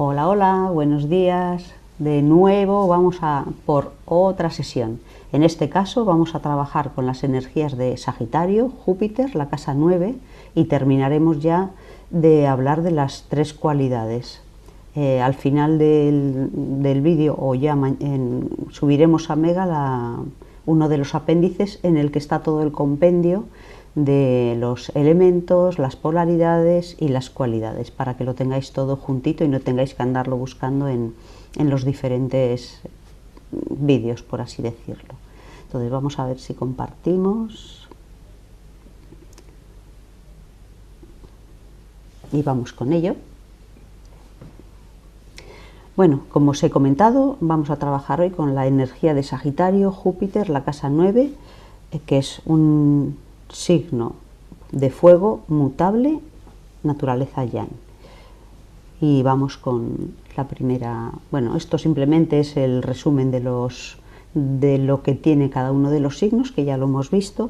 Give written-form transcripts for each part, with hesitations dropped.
Hola, hola, buenos días. De nuevo vamos a por otra sesión. En este caso vamos a trabajar con las energías de Sagitario, Júpiter, la casa 9, y terminaremos ya de hablar de las tres cualidades. Al final del vídeo o ya subiremos a Mega uno de los apéndices en el que está todo el compendio de los elementos, las polaridades y las cualidades, para que lo tengáis todo juntito y no tengáis que andarlo buscando en los diferentes vídeos, por así decirlo. Entonces vamos a ver si compartimos y vamos con ello. Bueno, como os he comentado, vamos a trabajar hoy con la energía de Sagitario, Júpiter, la casa 9, que es un signo de fuego mutable, naturaleza Yang. Y vamos con la primera. Bueno, esto simplemente es el resumen de lo que tiene cada uno de los signos, que ya lo hemos visto.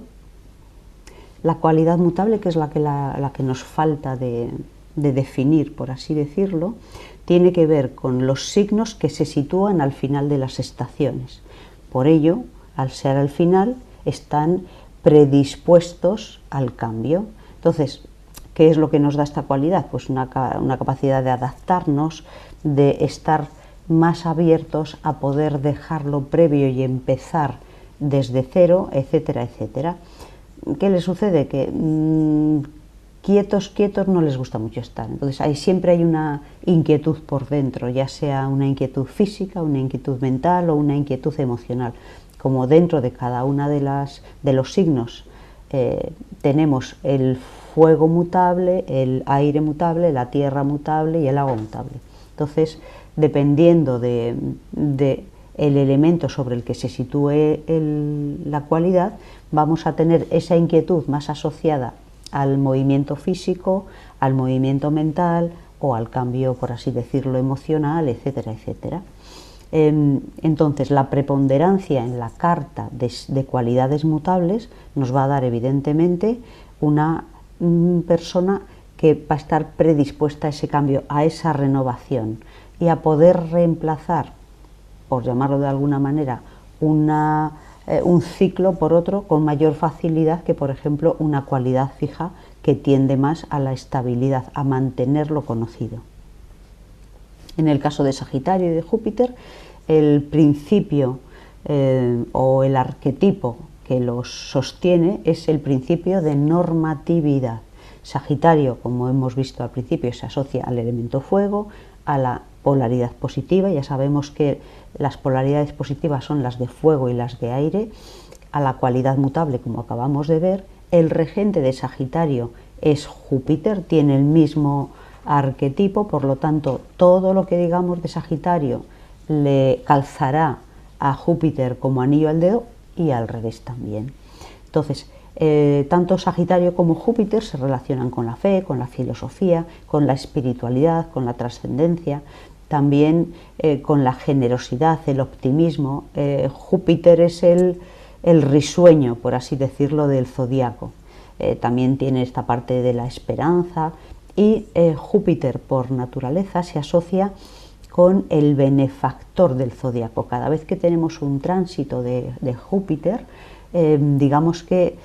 La cualidad mutable, que es la que nos falta de definir, por así decirlo, tiene que ver con los signos que se sitúan al final de las estaciones. Por ello, al ser al final, están predispuestos al cambio. Entonces, ¿qué es lo que nos da esta cualidad? Pues una capacidad de adaptarnos, de estar más abiertos a poder dejarlo previo y empezar desde cero, etcétera, etcétera. ¿Qué les sucede? Que quietos no les gusta mucho estar. Entonces siempre hay una inquietud por dentro, ya sea una inquietud física, una inquietud mental o una inquietud emocional. Como dentro de cada una de los signos tenemos el fuego mutable, el aire mutable, la tierra mutable y el agua mutable. Entonces, dependiendo de el elemento sobre el que se sitúe la cualidad, vamos a tener esa inquietud más asociada al movimiento físico, al movimiento mental o al cambio, por así decirlo, emocional, etcétera, etcétera. Entonces, la preponderancia en la carta de cualidades mutables nos va a dar, evidentemente, una persona que va a estar predispuesta a ese cambio, a esa renovación y a poder reemplazar, por llamarlo de alguna manera, un ciclo por otro con mayor facilidad que, por ejemplo, una cualidad fija que tiende más a la estabilidad, a mantener lo conocido. En el caso de Sagitario y de Júpiter, el principio o el arquetipo que los sostiene es el principio de normatividad. Sagitario, como hemos visto al principio, se asocia al elemento fuego, a la polaridad positiva. Ya sabemos que las polaridades positivas son las de fuego y las de aire. A la cualidad mutable, como acabamos de ver, el regente de Sagitario es Júpiter, tiene el mismo arquetipo, por lo tanto todo lo que digamos de Sagitario le calzará a Júpiter como anillo al dedo y al revés también. Entonces, tanto Sagitario como Júpiter se relacionan con la fe, con la filosofía, con la espiritualidad, con la trascendencia, también con la generosidad, el optimismo. Júpiter es el risueño, por así decirlo, del zodiaco. También tiene esta parte de la esperanza y Júpiter por naturaleza se asocia con el benefactor del zodiaco. Cada vez que tenemos un tránsito de Júpiter, digamos que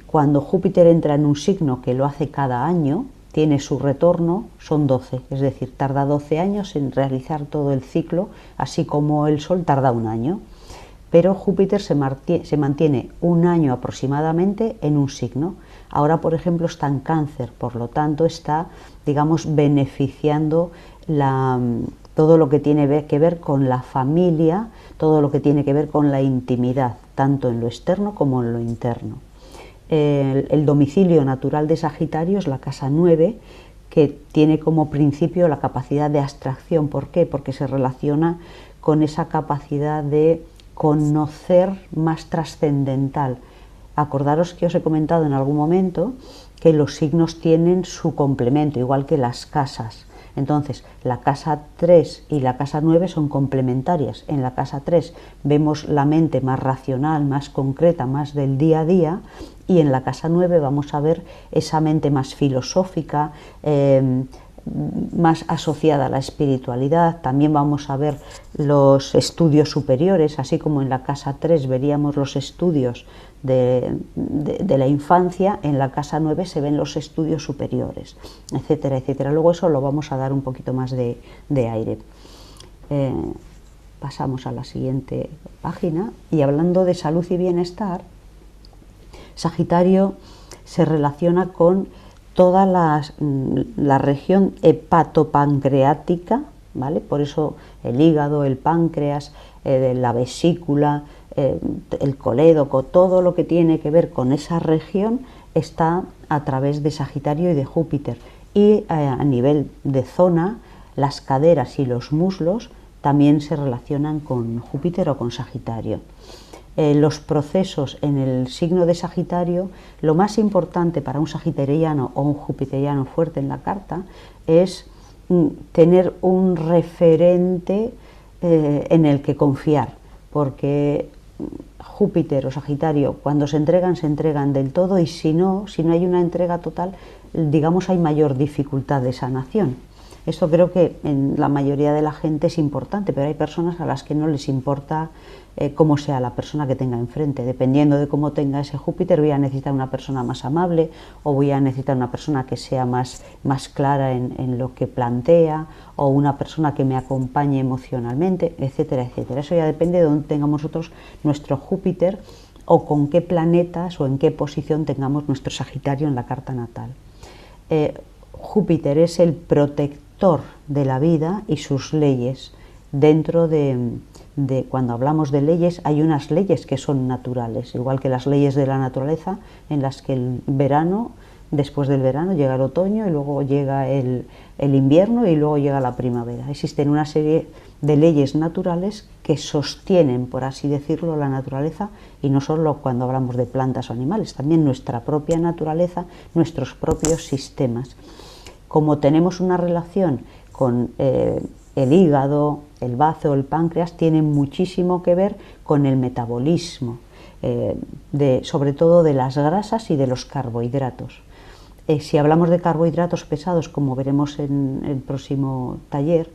cuando Júpiter entra en un signo, que lo hace cada año, tiene su retorno, son 12, es decir, tarda 12 años en realizar todo el ciclo, así como el Sol tarda un año. Pero Júpiter se mantiene un año aproximadamente en un signo. Ahora, por ejemplo, está en Cáncer, por lo tanto está, digamos, beneficiando todo lo que tiene que ver con la familia, todo lo que tiene que ver con la intimidad, tanto en lo externo como en lo interno. El domicilio natural de Sagitario es la casa 9, que tiene como principio la capacidad de abstracción. ¿Por qué? Porque se relaciona con esa capacidad de conocer más trascendental. Acordaros que os he comentado en algún momento que los signos tienen su complemento, igual que las casas. Entonces, la casa 3 y la casa 9 son complementarias. En la casa 3 vemos la mente más racional, más concreta, más del día a día, y en la casa 9 vamos a ver esa mente más filosófica, más asociada a la espiritualidad. También vamos a ver los estudios superiores, así como en la casa 3 veríamos los estudios de la infancia, en la casa 9 se ven los estudios superiores, etcétera, etcétera. Luego eso lo vamos a dar un poquito más de aire. Pasamos a la siguiente página, y hablando de salud y bienestar, Sagitario se relaciona con toda la región hepatopancreática, ¿vale? Por eso el hígado, el páncreas, la vesícula, el colédoco, todo lo que tiene que ver con esa región está a través de Sagitario y de Júpiter. Y a nivel de zona, las caderas y los muslos también se relacionan con Júpiter o con Sagitario. Los procesos en el signo de Sagitario, lo más importante para un sagitariano o un jupiteriano fuerte en la carta es tener un referente en el que confiar, porque Júpiter o Sagitario, cuando se entregan del todo, y si no hay una entrega total, digamos, hay mayor dificultad de sanación. Esto creo que en la mayoría de la gente es importante, pero hay personas a las que no les importa cómo sea la persona que tenga enfrente. Dependiendo de cómo tenga ese Júpiter, voy a necesitar una persona más amable, o voy a necesitar una persona que sea más clara en lo que plantea, o una persona que me acompañe emocionalmente, etcétera, etcétera. Eso ya depende de dónde tengamos nosotros nuestro Júpiter, o con qué planetas o en qué posición tengamos nuestro Sagitario en la carta natal. Júpiter es el protector de la vida y sus leyes. Dentro de cuando hablamos de leyes, hay unas leyes que son naturales, igual que las leyes de la naturaleza, en las que el verano, después del verano llega el otoño, y luego llega el invierno, y luego llega la primavera. Existen una serie de leyes naturales que sostienen, por así decirlo, la naturaleza, y no solo cuando hablamos de plantas o animales, también nuestra propia naturaleza, nuestros propios sistemas. Como tenemos una relación con el hígado, el bazo, el páncreas, tienen muchísimo que ver con el metabolismo, sobre todo de las grasas y de los carbohidratos. Si hablamos de carbohidratos pesados, como veremos en el próximo taller,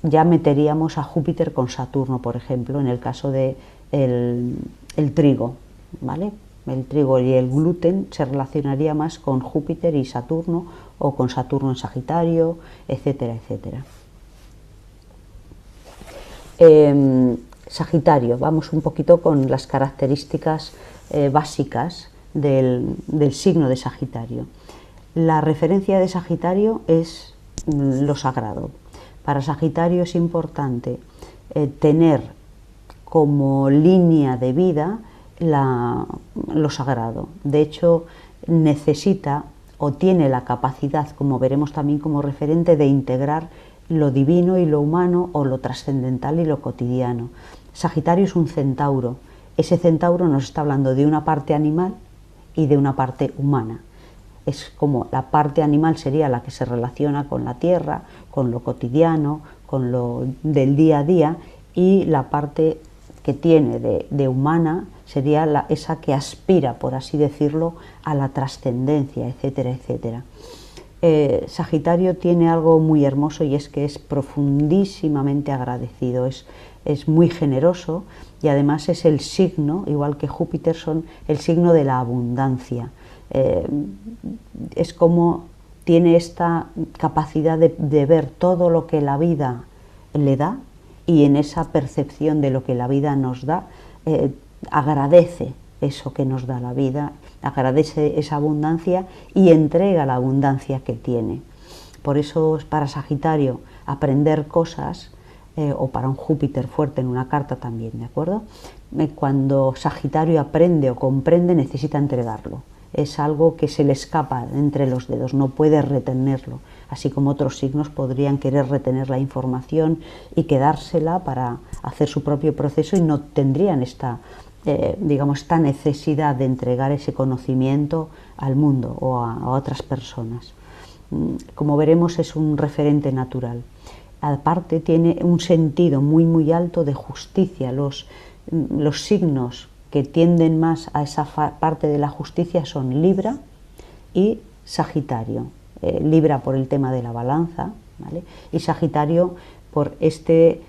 ya meteríamos a Júpiter con Saturno, por ejemplo, en el caso de el trigo, ¿vale? El trigo y el gluten se relacionaría más con Júpiter y Saturno, o con Saturno en Sagitario, etcétera, etcétera. Sagitario, vamos un poquito con las características básicas del signo de Sagitario. La referencia de Sagitario es lo sagrado. Para Sagitario es importante tener como línea de vida lo sagrado. De hecho, necesita o tiene la capacidad, como veremos también como referente, de integrar lo divino y lo humano, o lo trascendental y lo cotidiano. Sagitario es un centauro. Ese centauro nos está hablando de una parte animal y de una parte humana. Es como la parte animal sería la que se relaciona con la tierra, con lo cotidiano, con lo del día a día, y la parte que tiene de humana sería esa que aspira, por así decirlo, a la trascendencia, etcétera, etcétera. Sagitario tiene algo muy hermoso, y es que es profundísimamente agradecido, es muy generoso, y además es el signo, igual que Júpiter, son el signo de la abundancia. Es como tiene esta capacidad de ver todo lo que la vida le da, y en esa percepción de lo que la vida nos da, agradece eso que nos da la vida, agradece esa abundancia y entrega la abundancia que tiene. Por eso es para Sagitario aprender cosas, o para un Júpiter fuerte en una carta también, ¿de acuerdo? Cuando Sagitario aprende o comprende, necesita entregarlo. Es algo que se le escapa entre los dedos, no puede retenerlo, así como otros signos podrían querer retener la información y quedársela para hacer su propio proceso, y no tendrían esta necesidad de entregar ese conocimiento al mundo o a otras personas. Como veremos, es un referente natural. Aparte, tiene un sentido muy alto de justicia. Los signos que tienden más a esa parte de la justicia son Libra y Sagitario. Libra por el tema de la balanza, ¿vale? Y Sagitario por este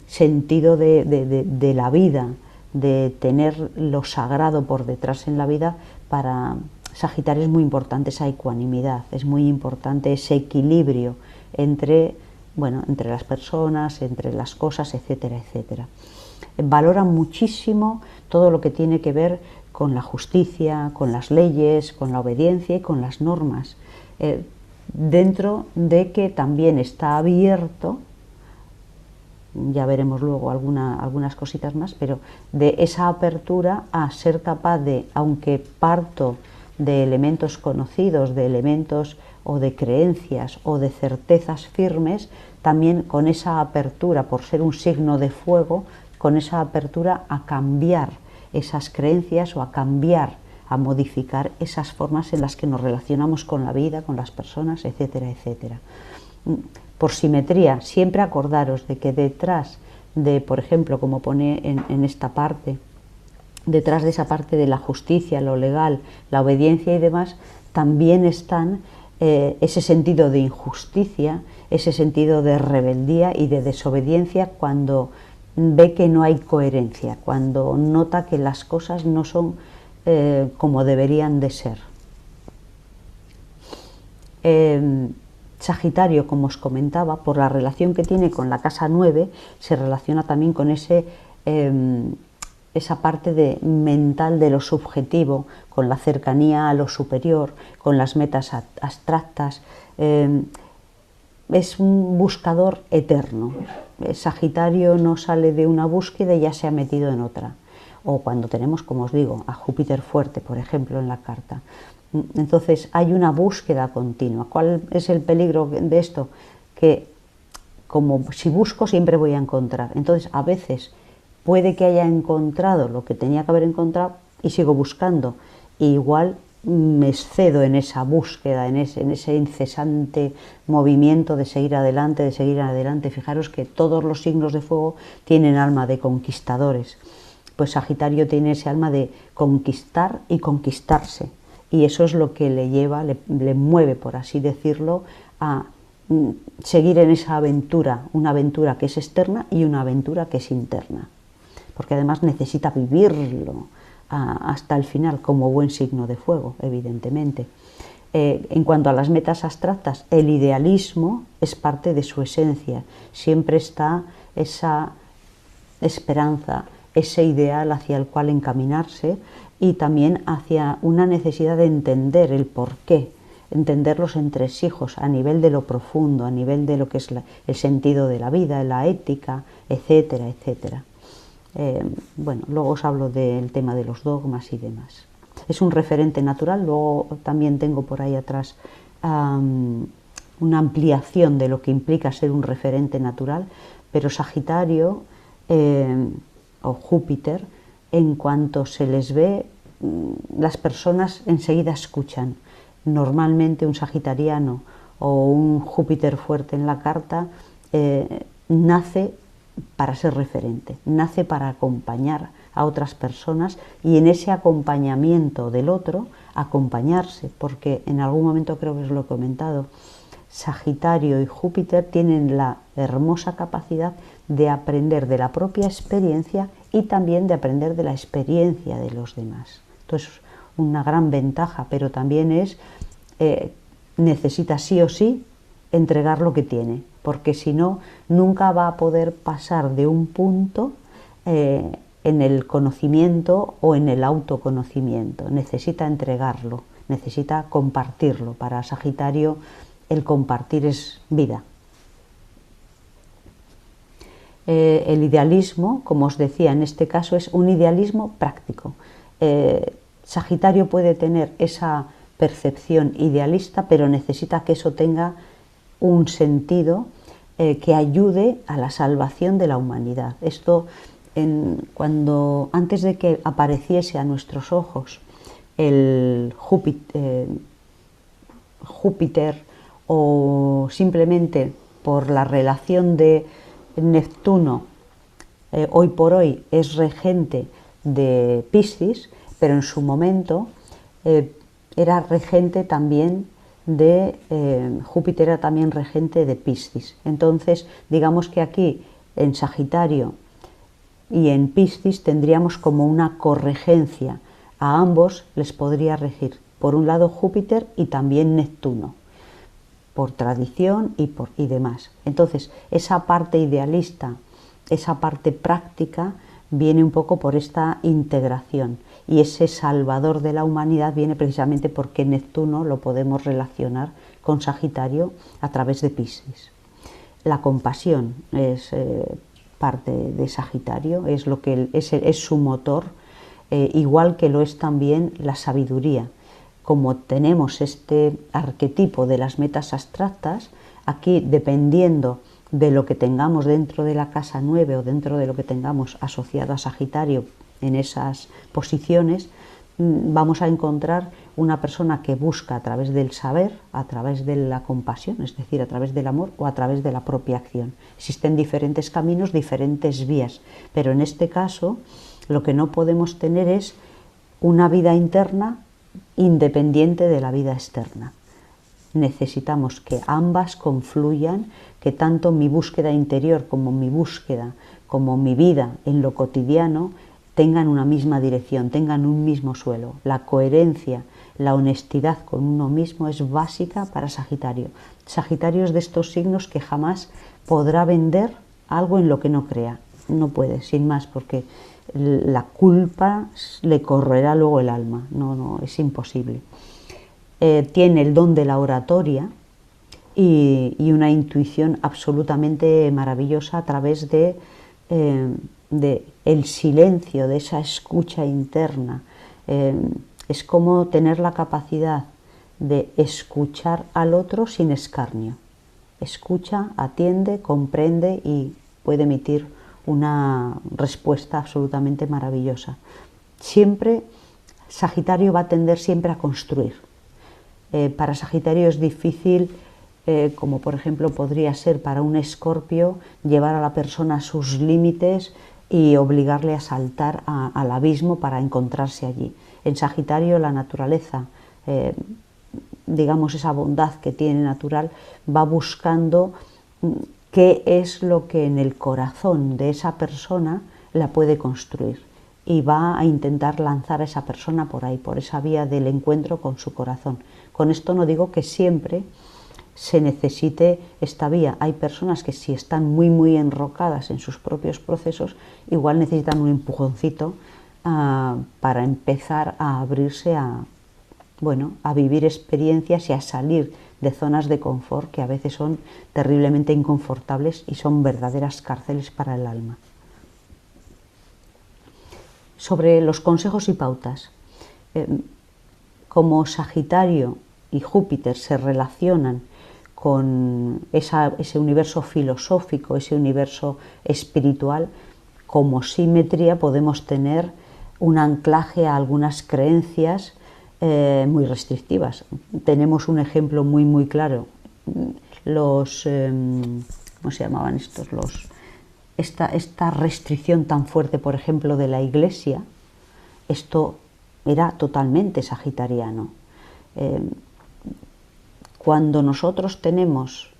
sentido de la vida, de tener lo sagrado por detrás en la vida. Para Sagitario es muy importante esa ecuanimidad, es muy importante ese equilibrio entre, bueno, entre las personas, entre las cosas, etcétera, etcétera. Valora muchísimo todo lo que tiene que ver con la justicia, con las leyes, con la obediencia y con las normas, dentro de que también está abierto, ya veremos luego algunas cositas más, pero de esa apertura a ser capaz de, aunque parto de elementos conocidos, de elementos o de creencias o de certezas firmes, también con esa apertura, por ser un signo de fuego, con esa apertura a cambiar esas creencias o a cambiar, a modificar esas formas en las que nos relacionamos con la vida, con las personas, etcétera, etcétera. Por simetría, siempre acordaros de que detrás de, por ejemplo, como pone en esta parte, detrás de esa parte de la justicia, lo legal, la obediencia y demás, también están ese sentido de injusticia, ese sentido de rebeldía y de desobediencia cuando ve que no hay coherencia, cuando nota que las cosas no son como deberían de ser. Sagitario, como os comentaba, por la relación que tiene con la casa 9, se relaciona también con esa parte mental de lo subjetivo, con la cercanía a lo superior, con las metas abstractas. Es un buscador eterno. Sagitario no sale de una búsqueda y ya se ha metido en otra. O cuando tenemos, como os digo, a Júpiter fuerte, por ejemplo, en la carta. Entonces hay una búsqueda continua. ¿Cuál es el peligro de esto? Que como si busco siempre voy a encontrar. Entonces a veces puede que haya encontrado lo que tenía que haber encontrado y sigo buscando. E igual me excedo en esa búsqueda, en ese incesante movimiento de seguir adelante, de seguir adelante. Fijaros que todos los signos de fuego tienen alma de conquistadores. Pues Sagitario tiene ese alma de conquistar y conquistarse. Y eso es lo que le lleva, le mueve, por así decirlo, a seguir en esa aventura, una aventura que es externa y una aventura que es interna. Porque además necesita vivirlo hasta el final, como buen signo de fuego, evidentemente. En cuanto a las metas abstractas, el idealismo es parte de su esencia. Siempre está esa esperanza, ese ideal hacia el cual encaminarse, y también hacia una necesidad de entender el porqué, entender los entresijos a nivel de lo profundo, a nivel de lo que es el sentido de la vida, la ética, etcétera, etcétera. Bueno, luego os hablo del tema de los dogmas y demás. Es un referente natural. Luego también tengo por ahí atrás una ampliación de lo que implica ser un referente natural, pero Sagitario o Júpiter, en cuanto se les ve, las personas enseguida escuchan. Normalmente un sagitariano o un Júpiter fuerte en la carta nace para ser referente, nace para acompañar a otras personas y en ese acompañamiento del otro acompañarse, porque en algún momento creo que os lo he comentado, Sagitario y Júpiter tienen la hermosa capacidad de aprender de la propia experiencia y también de aprender de la experiencia de los demás. Esto es una gran ventaja, pero también necesita sí o sí entregar lo que tiene, porque si no, nunca va a poder pasar de un punto en el conocimiento o en el autoconocimiento. Necesita entregarlo, necesita compartirlo. Para Sagitario el compartir es vida. El idealismo, como os decía, en este caso es un idealismo práctico. Sagitario puede tener esa percepción idealista, pero necesita que eso tenga un sentido que ayude a la salvación de la humanidad. Esto, antes de que apareciese a nuestros ojos el Júpiter o simplemente por la relación de Neptuno, hoy por hoy es regente de Piscis, pero en su momento era regente también de Júpiter era también regente de Piscis. Entonces, digamos que aquí en Sagitario y en Piscis tendríamos como una corregencia. A ambos les podría regir, por un lado Júpiter y también Neptuno, por tradición y demás. Entonces, esa parte idealista, esa parte práctica, viene un poco por esta integración, y ese salvador de la humanidad viene precisamente porque Neptuno lo podemos relacionar con Sagitario a través de Piscis. La compasión es parte de Sagitario, es su motor, igual que lo es también la sabiduría. Como tenemos este arquetipo de las metas abstractas, aquí dependiendo de lo que tengamos dentro de la casa 9 o dentro de lo que tengamos asociado a Sagitario en esas posiciones, vamos a encontrar una persona que busca a través del saber, a través de la compasión, es decir, a través del amor o a través de la propia acción. Existen diferentes caminos, diferentes vías, pero en este caso lo que no podemos tener es una vida interna independiente de la vida externa. Necesitamos que ambas confluyan, que tanto mi búsqueda interior como mi búsqueda, como mi vida en lo cotidiano, tengan una misma dirección, tengan un mismo suelo. La coherencia, la honestidad con uno mismo es básica para Sagitario. Sagitario es de estos signos que jamás podrá vender algo en lo que no crea. No puede, sin más, porque la culpa le corroerá luego el alma. No, es imposible. Tiene el don de la oratoria y una intuición absolutamente maravillosa a través de el silencio, de esa escucha interna. Es como tener la capacidad de escuchar al otro sin escarnio. Escucha, atiende, comprende y puede emitir una respuesta absolutamente maravillosa. Siempre Sagitario va a tender siempre a construir. Para Sagitario es difícil, como por ejemplo podría ser para un Escorpio, llevar a la persona a sus límites y obligarle a saltar al abismo para encontrarse allí. En Sagitario la naturaleza, digamos esa bondad que tiene natural, va buscando qué es lo que en el corazón de esa persona la puede construir, y va a intentar lanzar a esa persona por ahí, por esa vía del encuentro con su corazón. Con esto no digo que siempre se necesite esta vía. Hay personas que si están muy enrocadas en sus propios procesos, igual necesitan un empujoncito para empezar a abrirse a vivir experiencias y a salir de zonas de confort que a veces son terriblemente inconfortables y son verdaderas cárceles para el alma. Sobre los consejos y pautas. Como Sagitario y Júpiter se relacionan con ese universo filosófico, ese universo espiritual, como simetría podemos tener un anclaje a algunas creencias muy restrictivas. Tenemos un ejemplo muy claro. ¿Cómo se llamaban estos? Esta restricción tan fuerte, por ejemplo, de la Iglesia, esto era totalmente sagitariano. Cuando nosotros tenemos,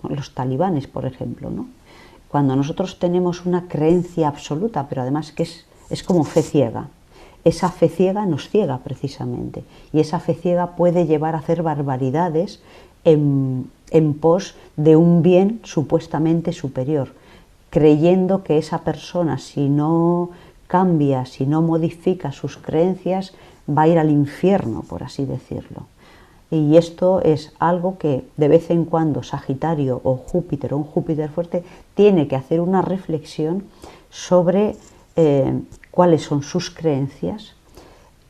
los talibanes, por ejemplo, ¿no? Cuando nosotros tenemos una creencia absoluta, pero además que es como fe ciega, esa fe ciega nos ciega precisamente, y esa fe ciega puede llevar a hacer barbaridades en pos de un bien supuestamente superior, creyendo que esa persona, si no cambia, si no modifica sus creencias, va a ir al infierno, por así decirlo. Y esto es algo que de vez en cuando Sagitario o un Júpiter fuerte, tiene que hacer una reflexión sobre cuáles son sus creencias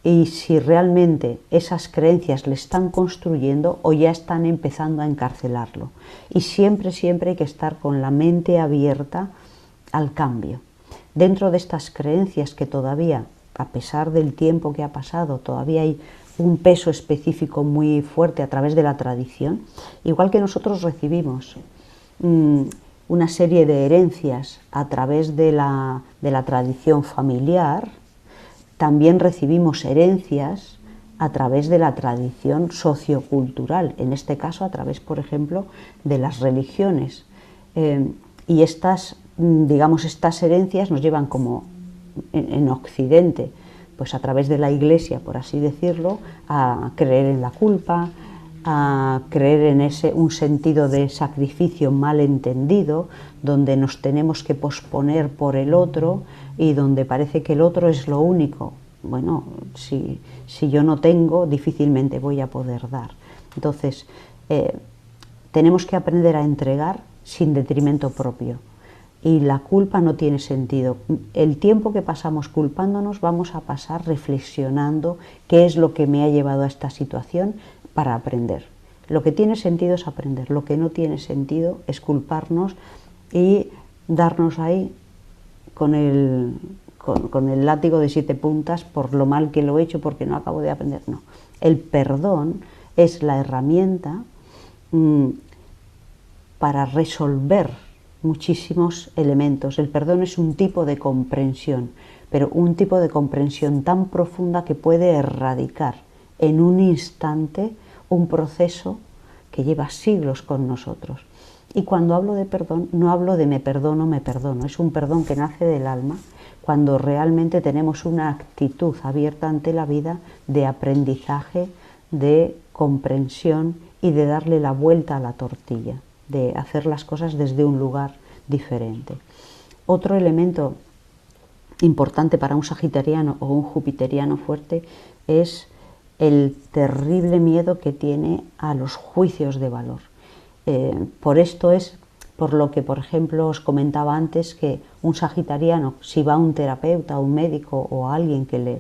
y si realmente esas creencias le están construyendo o ya están empezando a encarcelarlo. Y siempre hay que estar con la mente abierta al cambio. Dentro de estas creencias que todavía, a pesar del tiempo que ha pasado, todavía hay un peso específico muy fuerte a través de la tradición, igual que nosotros recibimos una serie de herencias a través de la tradición familiar, también recibimos herencias a través de la tradición sociocultural, en este caso a través, por ejemplo, de las religiones. Y estas, digamos, estas herencias nos llevan como en Occidente, pues a través de la Iglesia, por así decirlo, a creer en la culpa, a creer en un sentido de sacrificio mal entendido, donde nos tenemos que posponer por el otro y donde parece que el otro es lo único. Bueno, si yo no tengo, difícilmente voy a poder dar. Entonces, tenemos que aprender a entregar sin detrimento propio. Y la culpa no tiene sentido. El tiempo que pasamos culpándonos vamos a pasar reflexionando qué es lo que me ha llevado a esta situación para aprender. Lo que tiene sentido es aprender, lo que no tiene sentido es culparnos y darnos ahí con el látigo de 7 puntas por lo mal que lo he hecho porque no acabo de aprender. No, el perdón es la herramienta para resolver muchísimos elementos. El perdón es un tipo de comprensión, pero un tipo de comprensión tan profunda que puede erradicar en un instante un proceso que lleva siglos con nosotros. Y cuando hablo de perdón, no hablo de me perdono, es un perdón que nace del alma, cuando realmente tenemos una actitud abierta ante la vida de aprendizaje, de comprensión y de darle la vuelta a la tortilla, de hacer las cosas desde un lugar diferente. Otro elemento importante para un sagitariano o un jupiteriano fuerte es el terrible miedo que tiene a los juicios de valor. Por esto es por lo que, por ejemplo, os comentaba antes que un sagitariano, si va a un terapeuta, a un médico o a alguien que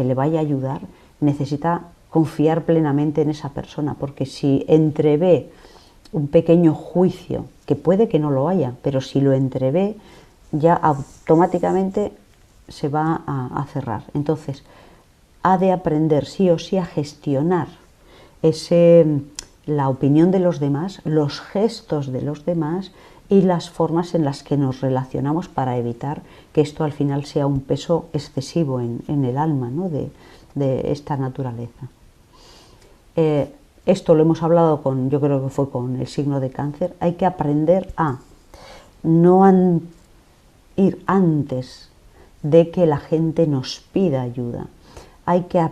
le vaya a ayudar, necesita confiar plenamente en esa persona, porque si entrevé un pequeño juicio, que puede que no lo haya, pero si lo entrevé, ya automáticamente se va a cerrar. Entonces, ha de aprender sí o sí a gestionar la opinión de los demás, los gestos de los demás y las formas en las que nos relacionamos para evitar que esto al final sea un peso excesivo en el alma, ¿no? de esta naturaleza. Esto lo hemos hablado yo creo que fue con el signo de Cáncer. Hay que aprender a no ir antes de que la gente nos pida ayuda. Hay que,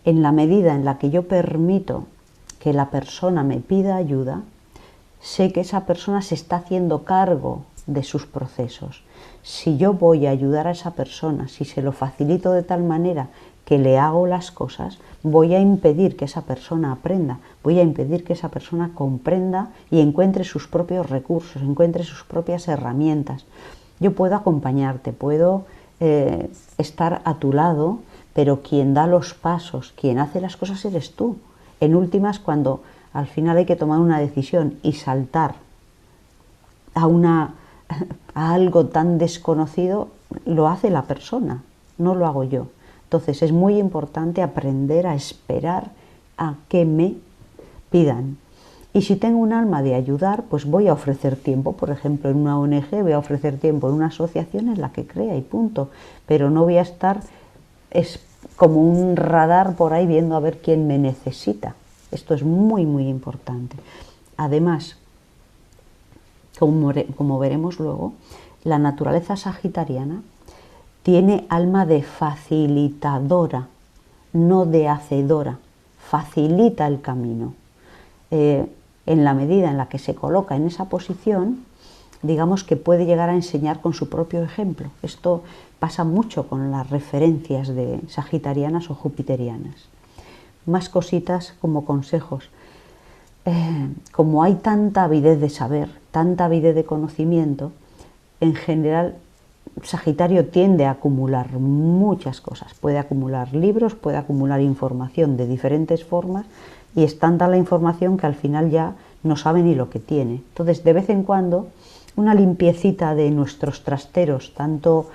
en la medida en la que yo permito que la persona me pida ayuda, sé que esa persona se está haciendo cargo de sus procesos. Si yo voy a ayudar a esa persona, si se lo facilito de tal manera que le hago las cosas, voy a impedir que esa persona aprenda, voy a impedir que esa persona comprenda y encuentre sus propios recursos, encuentre sus propias herramientas. Yo puedo acompañarte, puedo estar a tu lado, pero quien da los pasos, quien hace las cosas eres tú. En últimas, cuando al final hay que tomar una decisión y saltar a algo tan desconocido, lo hace la persona, no lo hago yo. Entonces es muy importante aprender a esperar a que me pidan. Y si tengo un alma de ayudar, pues voy a ofrecer tiempo, por ejemplo, en una ONG voy a ofrecer tiempo en una asociación en la que crea y punto. Pero no voy a estar como un radar por ahí viendo a ver quién me necesita. Esto es muy, muy importante. Además, como veremos luego, la naturaleza sagitariana tiene alma de facilitadora, no de hacedora. Facilita el camino. En la medida en la que se coloca en esa posición, digamos que puede llegar a enseñar con su propio ejemplo. Esto pasa mucho con las referencias de sagitarianas o jupiterianas. Más cositas como consejos. Como hay tanta avidez de saber, tanta avidez de conocimiento, en general Sagitario tiende a acumular muchas cosas. Puede acumular libros, puede acumular información de diferentes formas y es tanta la información que al final ya no sabe ni lo que tiene. Entonces, de vez en cuando, una limpiecita de nuestros trasteros, tanto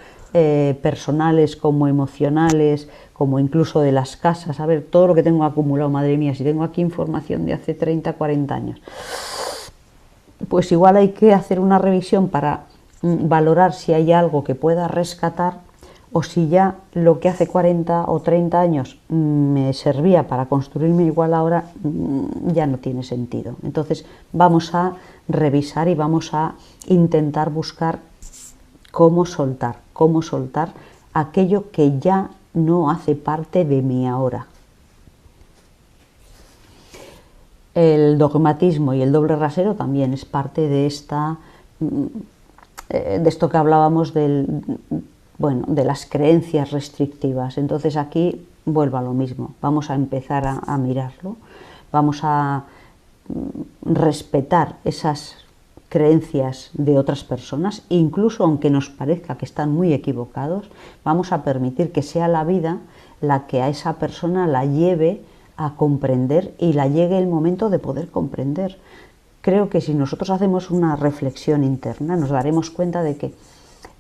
personales como emocionales, como incluso de las casas, a ver, todo lo que tengo acumulado, madre mía, si tengo aquí información de hace 30, 40 años, pues igual hay que hacer una revisión para valorar si hay algo que pueda rescatar o si ya lo que hace 40 o 30 años me servía para construirme igual ahora, ya no tiene sentido. Entonces vamos a revisar y vamos a intentar buscar cómo soltar aquello que ya no hace parte de mi ahora. El dogmatismo y el doble rasero también es parte de esto que hablábamos de las creencias restrictivas. Entonces aquí vuelvo a lo mismo, vamos a empezar a mirarlo, vamos a respetar esas creencias de otras personas, incluso aunque nos parezca que están muy equivocados, vamos a permitir que sea la vida la que a esa persona la lleve a comprender y la llegue el momento de poder comprender. Creo que si nosotros hacemos una reflexión interna, nos daremos cuenta de que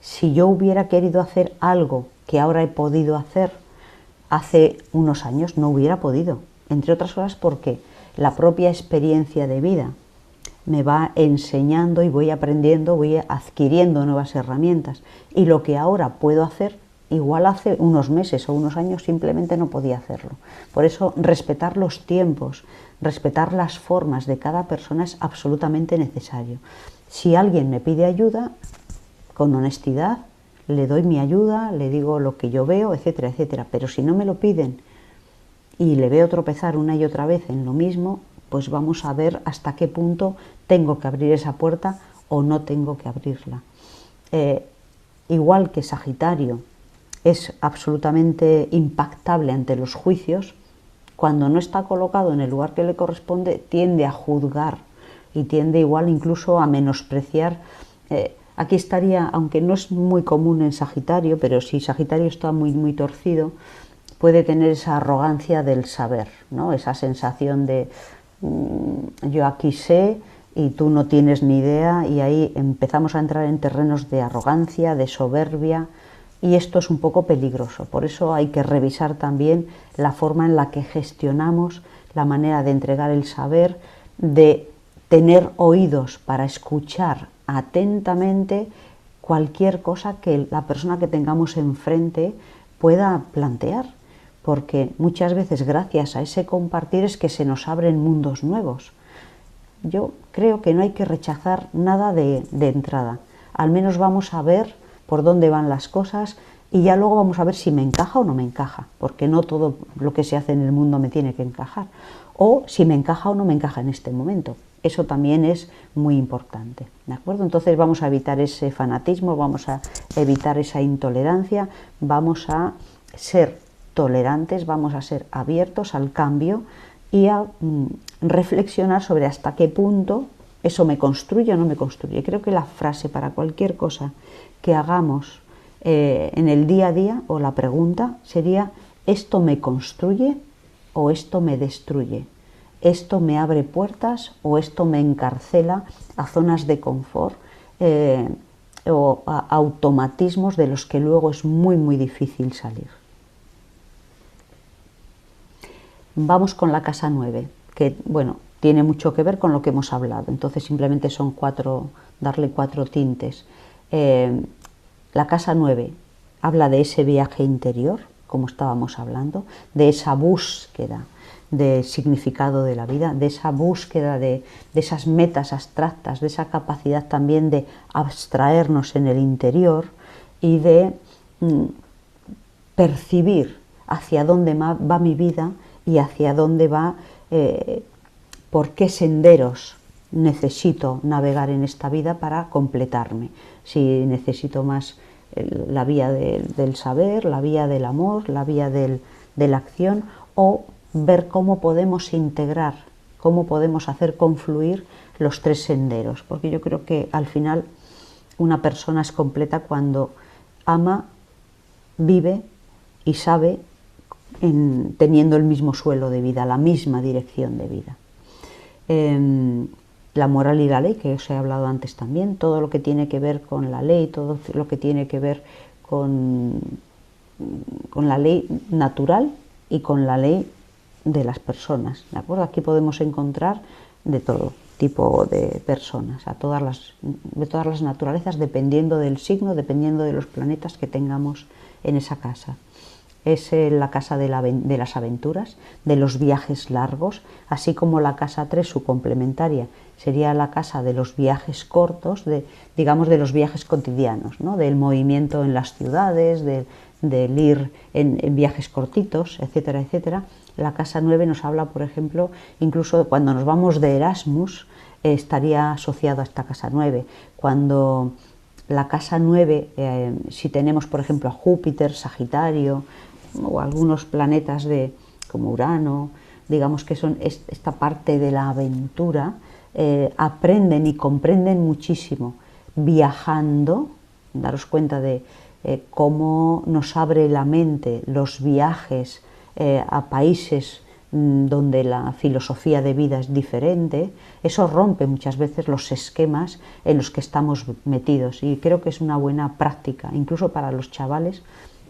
si yo hubiera querido hacer algo que ahora he podido hacer, hace unos años no hubiera podido, entre otras cosas porque la propia experiencia de vida me va enseñando y voy aprendiendo, voy adquiriendo nuevas herramientas, y lo que ahora puedo hacer, igual hace unos meses o unos años simplemente no podía hacerlo. Por eso respetar los tiempos, respetar las formas de cada persona es absolutamente necesario. Si alguien me pide ayuda, con honestidad, le doy mi ayuda, le digo lo que yo veo, etcétera, etcétera. Pero si no me lo piden y le veo tropezar una y otra vez en lo mismo, pues vamos a ver hasta qué punto tengo que abrir esa puerta o no tengo que abrirla. Igual que Sagitario es absolutamente impactable ante los juicios, cuando no está colocado en el lugar que le corresponde, tiende a juzgar y tiende igual incluso a menospreciar. Aquí estaría, aunque no es muy común en Sagitario, pero si Sagitario está muy torcido, puede tener esa arrogancia del saber, ¿no? Esa sensación de yo aquí sé y tú no tienes ni idea, y ahí empezamos a entrar en terrenos de arrogancia, de soberbia, y esto es un poco peligroso. Por eso hay que revisar también la forma en la que gestionamos la manera de entregar el saber, de tener oídos para escuchar atentamente cualquier cosa que la persona que tengamos enfrente pueda plantear, porque muchas veces gracias a ese compartir es que se nos abren mundos nuevos. Yo creo que no hay que rechazar nada de entrada, al menos vamos a ver por dónde van las cosas y ya luego vamos a ver si me encaja o no me encaja, porque no todo lo que se hace en el mundo me tiene que encajar, o si me encaja o no me encaja en este momento. Eso también es muy importante, ¿de acuerdo? Entonces vamos a evitar ese fanatismo, vamos a evitar esa intolerancia, vamos a ser tolerantes, vamos a ser abiertos al cambio y a reflexionar sobre hasta qué punto eso me construye o no me construye. Creo que la frase para cualquier cosa que hagamos en el día a día, o la pregunta sería: ¿esto me construye o esto me destruye? ¿Esto me abre puertas o esto me encarcela a zonas de confort o a automatismos de los que luego es muy difícil salir? Vamos con la casa 9, que bueno, tiene mucho que ver con lo que hemos hablado, entonces simplemente son darle cuatro tintes. La casa 9 habla de ese viaje interior, como estábamos hablando, de esa búsqueda de significado de la vida, de esa búsqueda de esas metas abstractas, de esa capacidad también de abstraernos en el interior y de percibir hacia dónde va mi vida y hacia dónde va, por qué senderos necesito navegar en esta vida para completarme. Si necesito más la vía del saber, la vía del amor, la vía de la acción, o ver cómo podemos integrar, cómo podemos hacer confluir los tres senderos, porque yo creo que al final una persona es completa cuando ama, vive y sabe teniendo el mismo suelo de vida, la misma dirección de vida. La moral y la ley, que os he hablado antes también, todo lo que tiene que ver con la ley, todo lo que tiene que ver con la ley natural y con la ley de las personas, ¿de acuerdo? Aquí podemos encontrar de todo tipo de personas, de todas las naturalezas, dependiendo del signo, dependiendo de los planetas que tengamos en esa casa. Es la casa de las aventuras, de los viajes largos, así como la casa 3, su complementaria, sería la casa de los viajes cortos, digamos de los viajes cotidianos, ¿no? Del movimiento en las ciudades, del ir en viajes cortitos, etcétera, etcétera. La casa 9 nos habla, por ejemplo, incluso cuando nos vamos de Erasmus, estaría asociado a esta casa 9. Cuando la casa 9, si tenemos, por ejemplo, a Júpiter, Sagitario, o algunos planetas como Urano, digamos que son esta parte de la aventura, aprenden y comprenden muchísimo viajando. Daros cuenta de cómo nos abre la mente los viajes a países donde la filosofía de vida es diferente. Eso rompe muchas veces los esquemas en los que estamos metidos, y creo que es una buena práctica, incluso para los chavales,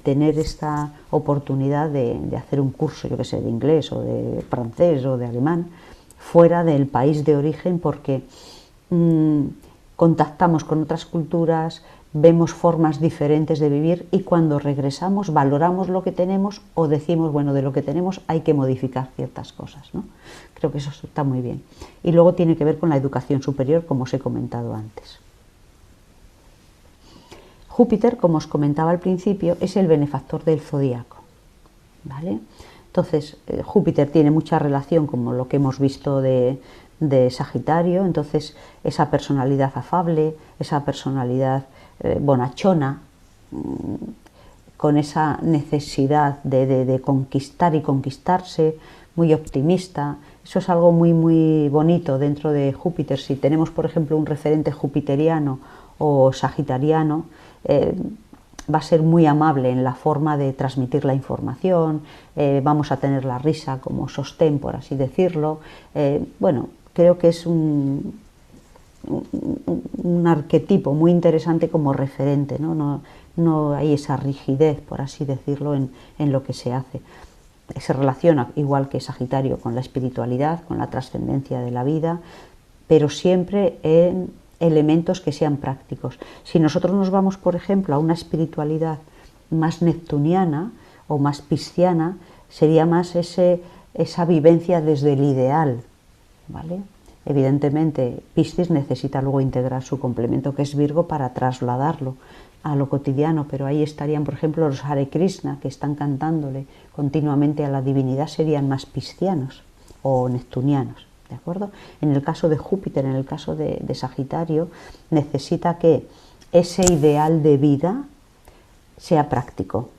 tener esta oportunidad de hacer un curso, yo que sé, de inglés o de francés o de alemán, fuera del país de origen, porque contactamos con otras culturas, vemos formas diferentes de vivir, y cuando regresamos valoramos lo que tenemos o decimos, bueno, de lo que tenemos hay que modificar ciertas cosas, ¿no? Creo que eso está muy bien. Y luego tiene que ver con la educación superior, como os he comentado antes. Júpiter, como os comentaba al principio, es el benefactor del zodíaco, ¿vale? Entonces, Júpiter tiene mucha relación con lo que hemos visto de Sagitario. Entonces, esa personalidad afable, esa personalidad bonachona, con esa necesidad de conquistar y conquistarse, muy optimista. Eso es algo muy, muy bonito dentro de Júpiter. Si tenemos, por ejemplo, un referente jupiteriano o sagitariano, va a ser muy amable en la forma de transmitir la información, vamos a tener la risa como sostén, por así decirlo. Bueno, creo que es un arquetipo muy interesante como referente, ¿no? No hay esa rigidez, por así decirlo, en lo que se hace. Se relaciona, igual que Sagitario, con la espiritualidad, con la trascendencia de la vida, pero siempre en elementos que sean prácticos. Si nosotros nos vamos, por ejemplo, a una espiritualidad más neptuniana o más pisciana, sería más esa vivencia desde el ideal, ¿vale? Evidentemente, Piscis necesita luego integrar su complemento, que es Virgo, para trasladarlo a lo cotidiano, pero ahí estarían, por ejemplo, los Hare Krishna, que están cantándole continuamente a la divinidad, serían más piscianos o neptunianos. ¿De acuerdo? En el caso de Júpiter, en el caso de Sagitario, necesita que ese ideal de vida sea práctico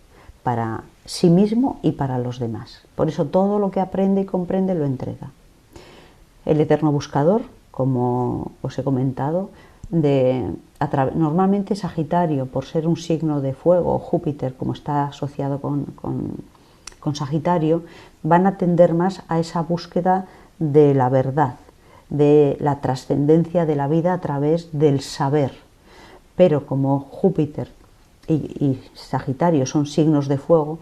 para sí mismo y para los demás. Por eso todo lo que aprende y comprende lo entrega. El eterno buscador, como os he comentado, normalmente Sagitario, por ser un signo de fuego, Júpiter, como está asociado con Sagitario, van a tender más a esa búsqueda de la verdad, de la trascendencia de la vida a través del saber. Pero como Júpiter y Sagitario son signos de fuego,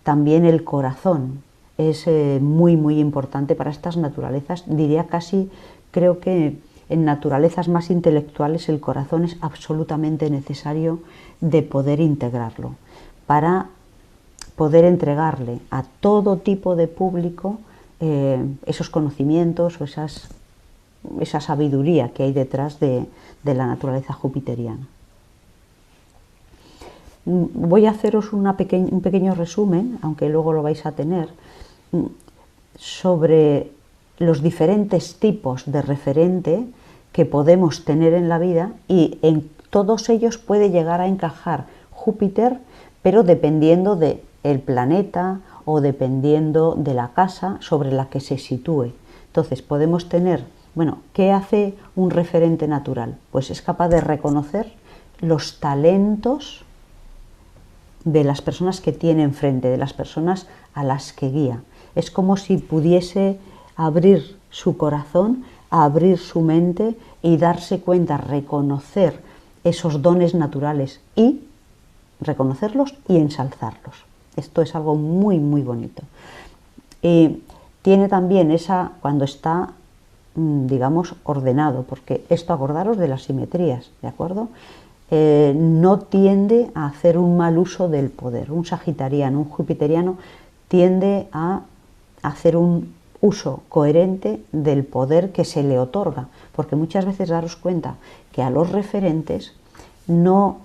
también el corazón es muy, muy importante para estas naturalezas. Diría casi, creo que en naturalezas más intelectuales el corazón es absolutamente necesario de poder integrarlo, para poder entregarle a todo tipo de público esos conocimientos o esa sabiduría que hay detrás de la naturaleza jupiteriana. Voy a haceros un pequeño resumen, aunque luego lo vais a tener, sobre los diferentes tipos de referente que podemos tener en la vida, y en todos ellos puede llegar a encajar Júpiter, pero dependiendo del planeta o dependiendo de la casa sobre la que se sitúe. Entonces podemos tener, bueno, ¿qué hace un referente natural? Pues es capaz de reconocer los talentos de las personas que tiene enfrente, de las personas a las que guía. Es como si pudiese abrir su corazón, abrir su mente y darse cuenta, reconocer esos dones naturales y reconocerlos y ensalzarlos. Esto es algo muy, muy bonito. Tiene también cuando está, digamos, ordenado, porque esto, acordaros de las simetrías, ¿de acuerdo? no tiende a hacer un mal uso del poder. Un sagitariano, un jupiteriano tiende a hacer un uso coherente del poder que se le otorga, porque muchas veces daros cuenta que a los referentes no,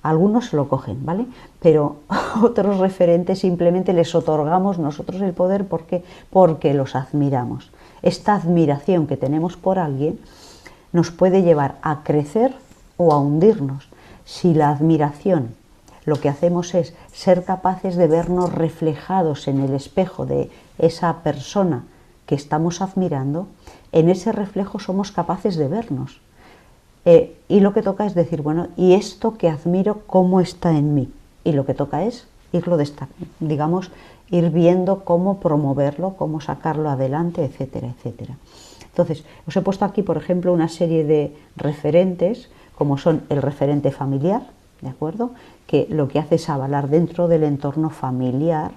algunos se lo cogen, ¿vale? Pero otros referentes simplemente les otorgamos nosotros el poder porque los admiramos. Esta admiración que tenemos por alguien nos puede llevar a crecer o a hundirnos. Si la admiración, lo que hacemos es ser capaces de vernos reflejados en el espejo de esa persona que estamos admirando, en ese reflejo somos capaces de vernos. Y lo que toca es decir, bueno, ¿y esto que admiro cómo está en mí? Y lo que toca es irlo destacando, digamos, ir viendo cómo promoverlo, cómo sacarlo adelante, etcétera, etcétera. Entonces, os he puesto aquí, por ejemplo, una serie de referentes, como son el referente familiar, ¿de acuerdo? Que lo que hace es avalar dentro del entorno familiar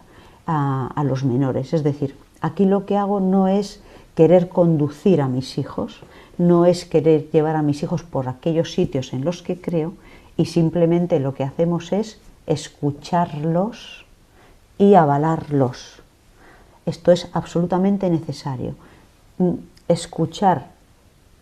a los menores. Es decir, aquí lo que hago no es querer conducir a mis hijos, no es querer llevar a mis hijos por aquellos sitios en los que creo, y simplemente lo que hacemos es escucharlos y avalarlos. Esto es absolutamente necesario. Escuchar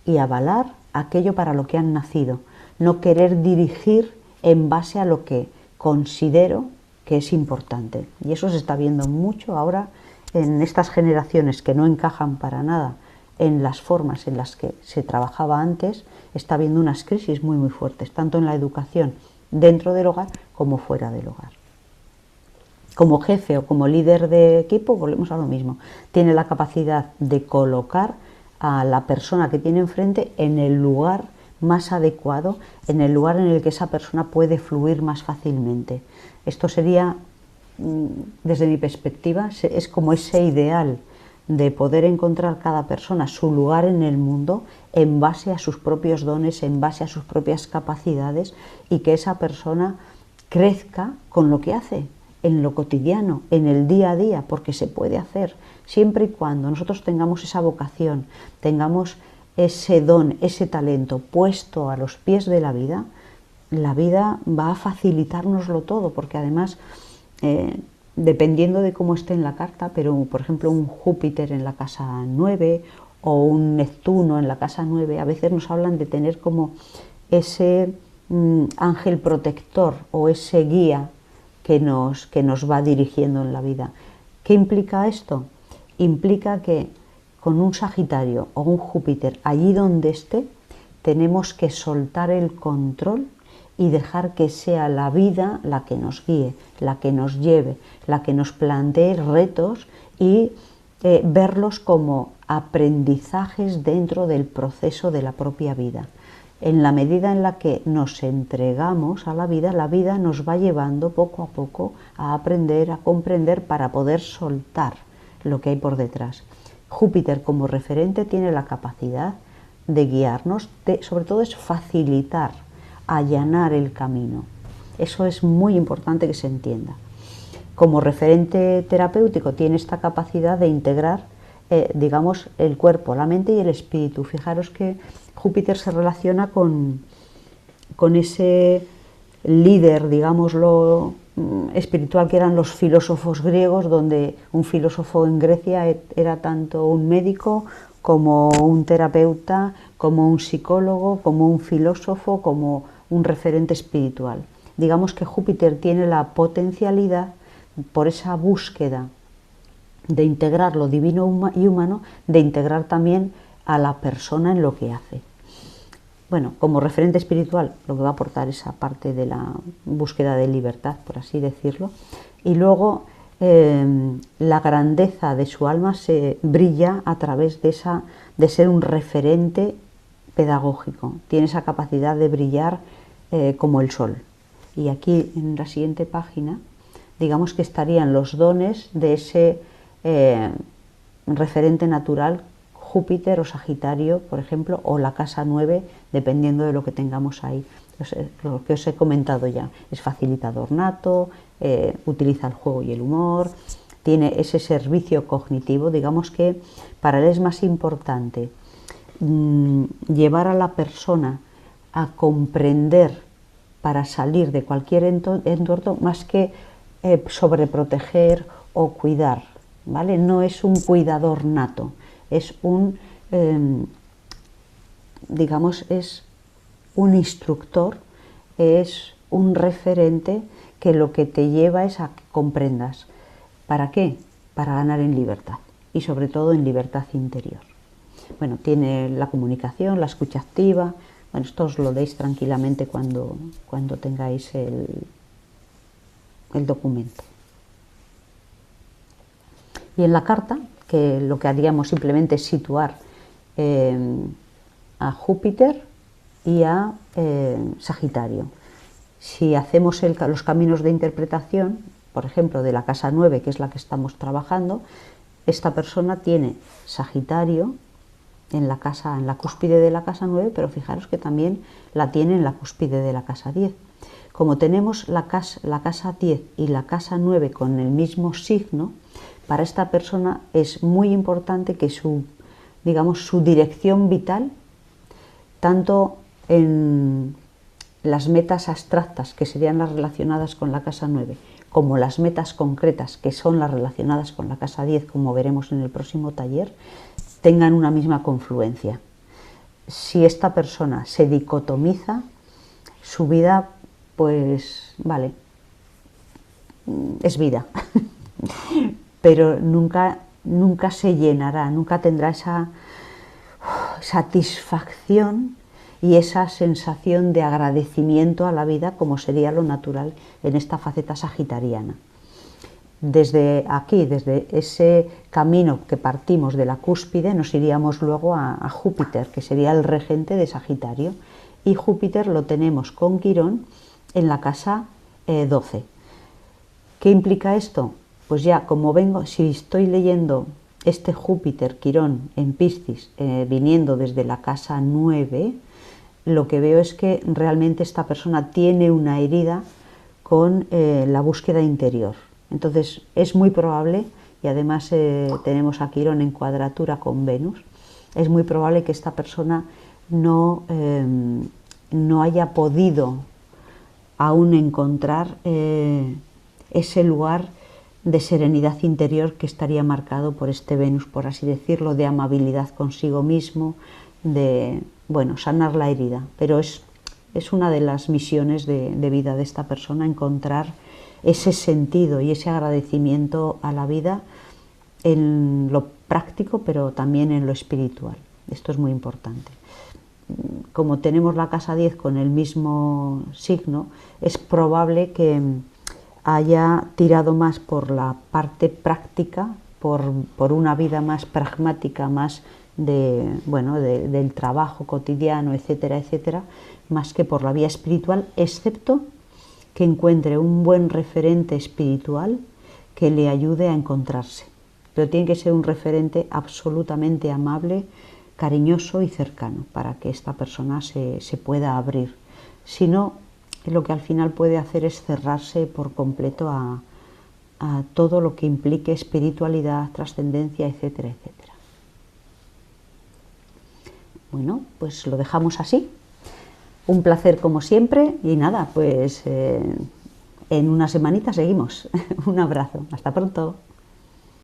y avalar aquello para lo que han nacido, no querer dirigir en base a lo que considero que es importante. Y eso se está viendo mucho ahora en estas generaciones que no encajan para nada en las formas en las que se trabajaba antes. Está habiendo unas crisis muy fuertes, tanto en la educación dentro del hogar como fuera del hogar. Como jefe o como líder de equipo, volvemos a lo mismo. Tiene la capacidad de colocar a la persona que tiene enfrente en el lugar más adecuado, en el lugar en el que esa persona puede fluir más fácilmente. Esto sería, desde mi perspectiva, es como ese ideal de poder encontrar cada persona su lugar en el mundo en base a sus propios dones, en base a sus propias capacidades, y que esa persona crezca con lo que hace, en lo cotidiano, en el día a día, porque se puede hacer, siempre y cuando nosotros tengamos esa vocación, tengamos ese don, ese talento puesto a los pies de la vida va a facilitárnoslo todo, porque además, dependiendo de cómo esté en la carta, pero por ejemplo un Júpiter en la casa 9 o un Neptuno en la casa 9, a veces nos hablan de tener como ese ángel protector o ese guía que nos va dirigiendo en la vida. ¿Qué implica esto? Implica que con un Sagitario o un Júpiter, allí donde esté, tenemos que soltar el control y dejar que sea la vida la que nos guíe, la que nos lleve, la que nos plantee retos y verlos como aprendizajes dentro del proceso de la propia vida. En la medida en la que nos entregamos a la vida nos va llevando poco a poco a aprender, a comprender, para poder soltar lo que hay por detrás. Júpiter como referente tiene la capacidad de guiarnos, sobre todo es facilitar, allanar el camino. Eso es muy importante que se entienda. Como referente terapéutico tiene esta capacidad de integrar, digamos, el cuerpo, la mente y el espíritu. Fijaros que Júpiter se relaciona con ese líder, digámoslo, espiritual que eran los filósofos griegos, donde un filósofo en Grecia era tanto un médico como un terapeuta, como un psicólogo, como un filósofo, como un referente espiritual. Digamos que Júpiter tiene la potencialidad, por esa búsqueda de integrar lo divino y humano, de integrar también a la persona en lo que hace. Bueno, como referente espiritual lo que va a aportar esa parte de la búsqueda de libertad, por así decirlo, y luego la grandeza de su alma se brilla a través de ser un referente pedagógico. Tiene esa capacidad de brillar como el sol. Y aquí en la siguiente página, digamos que estarían los dones de ese referente natural, Júpiter o Sagitario, por ejemplo, o la casa 9, dependiendo de lo que tengamos ahí. Entonces, lo que os he comentado ya, es facilitador nato, utiliza el juego y el humor, tiene ese servicio cognitivo. Digamos que para él es más importante llevar a la persona a comprender para salir de cualquier entorno más que sobreproteger o cuidar, ¿vale? No es un cuidador nato, es un, digamos, es un instructor, es un referente que lo que te lleva es a que comprendas. ¿Para qué? Para ganar en libertad y sobre todo en libertad interior. Bueno, tiene la comunicación, la escucha activa. Bueno, esto os lo deis tranquilamente cuando tengáis el documento. Y en la carta, que lo que haríamos simplemente es situar a Júpiter y a Sagitario. Si hacemos los caminos de interpretación, por ejemplo, de la casa 9, que es la que estamos trabajando, esta persona tiene Sagitario en la cúspide de la casa 9, pero fijaros que también la tiene en la cúspide de la casa 10. Como tenemos la casa 10 y la casa 9 con el mismo signo, para esta persona es muy importante que su dirección vital, tanto en las metas abstractas, que serían las relacionadas con la casa 9, como las metas concretas, que son las relacionadas con la casa 10, como veremos en el próximo taller, tengan una misma confluencia. Si esta persona se dicotomiza, su vida, pues vale, es vida, pero nunca se llenará, nunca tendrá esa satisfacción y esa sensación de agradecimiento a la vida como sería lo natural en esta faceta sagitariana. Desde aquí, desde ese camino que partimos de la cúspide, nos iríamos luego a Júpiter, que sería el regente de Sagitario, y Júpiter lo tenemos con Quirón en la casa 12. ¿Qué implica esto? Pues ya, como vengo, si estoy leyendo este Júpiter Quirón en Piscis, viniendo desde la casa 9, lo que veo es que realmente esta persona tiene una herida con la búsqueda interior. Entonces es muy probable, y además tenemos a Quirón en cuadratura con Venus, es muy probable que esta persona no haya podido aún encontrar ese lugar de serenidad interior que estaría marcado por este Venus, por así decirlo, de amabilidad consigo mismo, de, bueno, sanar la herida. Pero es una de las misiones de vida de esta persona, encontrar ese sentido y ese agradecimiento a la vida en lo práctico, pero también en lo espiritual. Esto es muy importante. Como tenemos la casa 10 con el mismo signo, es probable que haya tirado más por la parte práctica, por una vida más pragmática, más del trabajo cotidiano, etcétera, etcétera, más que por la vía espiritual, excepto que encuentre un buen referente espiritual que le ayude a encontrarse. Pero tiene que ser un referente absolutamente amable, cariñoso y cercano para que esta persona se pueda abrir. Si no, lo que al final puede hacer es cerrarse por completo a todo lo que implique espiritualidad, trascendencia, etcétera, etcétera. Bueno, pues lo dejamos así. Un placer como siempre y nada, pues en una semanita seguimos. Un abrazo, hasta pronto.